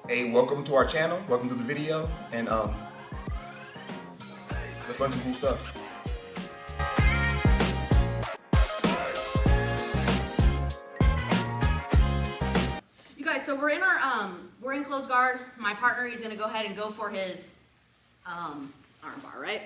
Hey, welcome to our channel. Welcome to the video, and let's learn some cool stuff. You guys, so we're in our we're in close guard. My partner, he's gonna go ahead and go for his arm bar, right?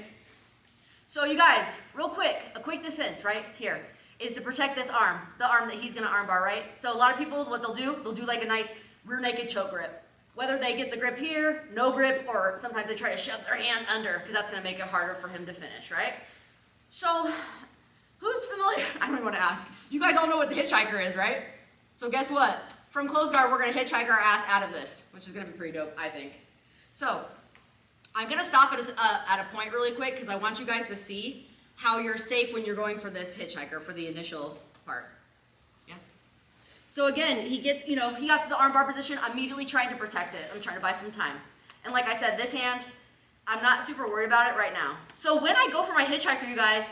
So you guys, real quick, a quick defense right here is to protect this arm, the arm that he's gonna arm bar, right? So a lot of people, what they'll do like a nice rear naked choke grip. Whether they get the grip here, no grip, or sometimes they try to shove their hand under, because that's gonna make it harder for him to finish, right? So, who's familiar? I don't even want to ask. You guys all know what the hitchhiker is, right? So guess what? From close guard, we're gonna hitchhike our ass out of this, which is gonna be pretty dope, I think. So, I'm gonna stop at a point really quick, because I want you guys to see how you're safe when you're going for this hitchhiker for the initial part. Yeah. So again, he got to the arm bar position, I'm immediately trying to protect it. I'm trying to buy some time. And like I said, this hand, I'm not super worried about it right now. So when I go for my hitchhiker, you guys,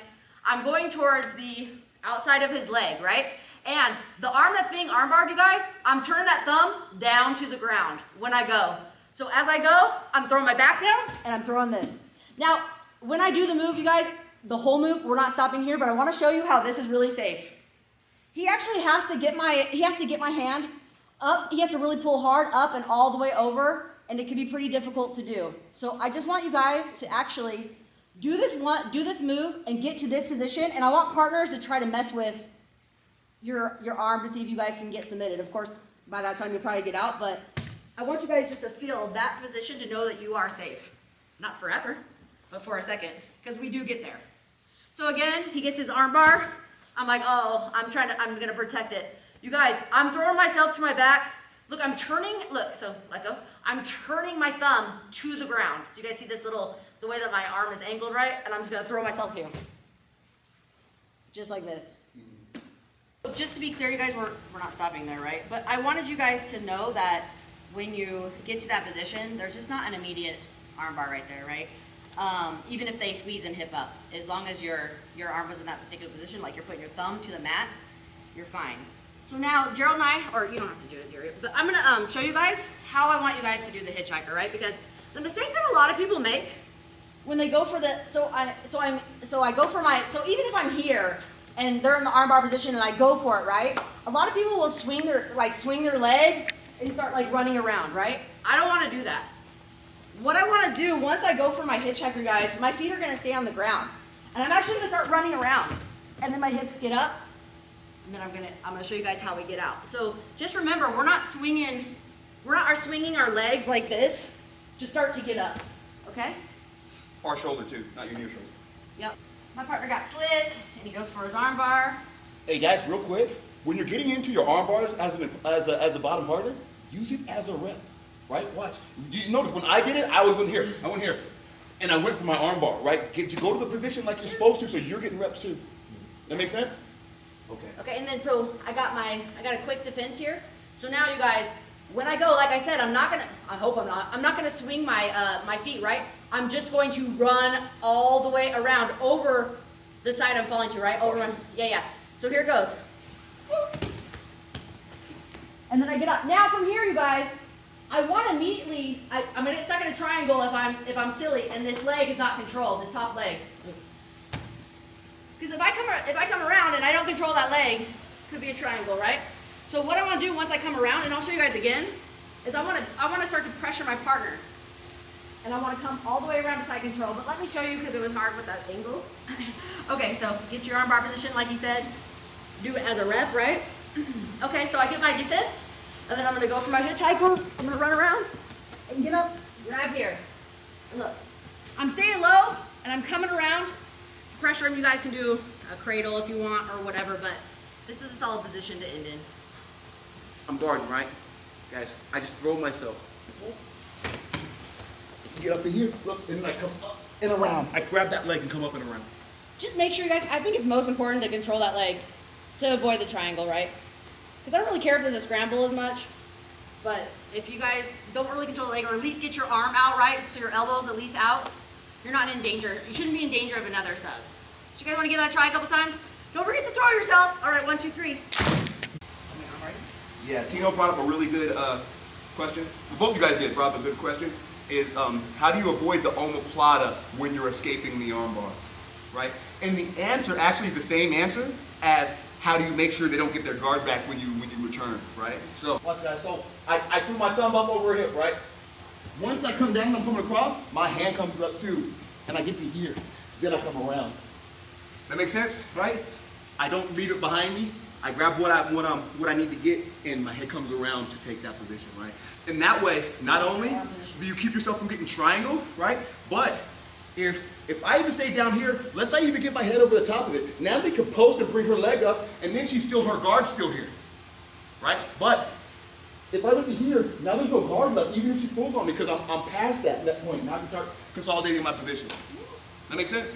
I'm going towards the outside of his leg, right? And the arm that's being arm barred, you guys, I'm turning that thumb down to the ground when I go. So as I go, I'm throwing my back down and I'm throwing this. Now, when I do the move, you guys, the whole move, we're not stopping here, but I want to show you how this is really safe. He actually has to get my hand up. He has to really pull hard up and all the way over, and it can be pretty difficult to do. So I just want you guys to actually do this move and get to this position, and I want partners to try to mess with your arm to see if you guys can get submitted. Of course, by that time you'll probably get out, but I want you guys just to feel that position to know that you are safe. Not forever, but for a second, because we do get there. So again, he gets his arm bar. I'm like, oh, I'm gonna protect it. You guys, I'm throwing myself to my back. Look, so let go. I'm turning my thumb to the ground. So you guys see this the way that my arm is angled, right? And I'm just gonna throw myself here. Just like this. Just to be clear, you guys, we're not stopping there, right? But I wanted you guys to know that when you get to that position, there's just not an immediate arm bar right there, right? Even if they squeeze and hip up, as long as your arm was in that particular position, like you're putting your thumb to the mat, you're fine. So now Gerald and I, or you don't have to do it, Jerry, but I'm gonna show you guys how I want you guys to do the hitchhiker, right? Because the mistake that a lot of people make when they go for the, so even if I'm here and they're in the armbar position and I go for it, right? A lot of people will swing their legs and start like running around, right? I don't want to do that. What I want to do once I go for my hitchhiker, guys, my feet are going to stay on the ground. And I'm actually going to start running around. And then my hips get up. And then I'm going to show you guys how we get out. So just remember, we're not swinging our legs like this to start to get up. Okay? Far shoulder too, not your near shoulder. Yep. My partner got slick, and he goes for his arm bar. Hey guys, real quick, when you're getting into your arm bars as a bottom partner, use it as a rep. Right? Watch. You notice when I did it, I went here. And I went for my arm bar, right? Go to the position like you're supposed to, so you're getting reps too. That make sense? Okay. Okay, and then so I got a quick defense here. So now you guys, when I go, like I said, I'm not gonna swing my feet, right? I'm just going to run all the way around over the side I'm falling to, right? Yeah. So here it goes. And then I get up. Now from here, you guys, I want to immediately, I'm going to get stuck in a triangle if I'm silly and this leg is not controlled, this top leg. Because if I come around and I don't control that leg, it could be a triangle, right? So what I want to do once I come around, and I'll show you guys again, is I want to start to pressure my partner. And I want to come all the way around to side control. But let me show you because it was hard with that angle. Okay, so get your arm bar position like he said. Do it as a rep, right? Okay, so I get my defense. And then I'm going to go for my hitchhiker. I'm going to run around and get up, grab here. And look, I'm staying low and I'm coming around. Pressure him, you guys can do a cradle if you want or whatever, but this is a solid position to end in. I'm guarding, right? Guys, I just throw myself. Get up to here, look, and then I come up and around. I grab that leg and come up and around. Just make sure you guys, I think it's most important to control that leg to avoid the triangle, right? Because I don't really care if there's a scramble as much, but if you guys don't really control the leg, or at least get your arm out, right? So your elbow's at least out, you're not in danger. You shouldn't be in danger of another sub. So you guys want to give that a try a couple times? Don't forget to throw yourself. All right, 1, 2, 3. Yeah, Tino brought up a really good question. Both you guys did, Rob, a good question. Is how do you avoid the omoplata when you're escaping the armbar, right? And the answer actually is the same answer as how do you make sure they don't get their guard back when you return, right? So watch guys, so I threw my thumb up over her hip, right? Once I come down and I'm coming across, my hand comes up too, and I get to here. Then I come around. That makes sense, right? I don't leave it behind me. I grab what I need to get, and my head comes around to take that position, right? And that way, not only do you keep yourself from getting triangled, right? But if I even stay down here, let's say I even get my head over the top of it, Natalie could post and bring her leg up, and then her guard's still here, right? But if I look at here, now there's no guard left, even if she pulls on me, because I'm past that point. Now I can start consolidating my position. That makes sense?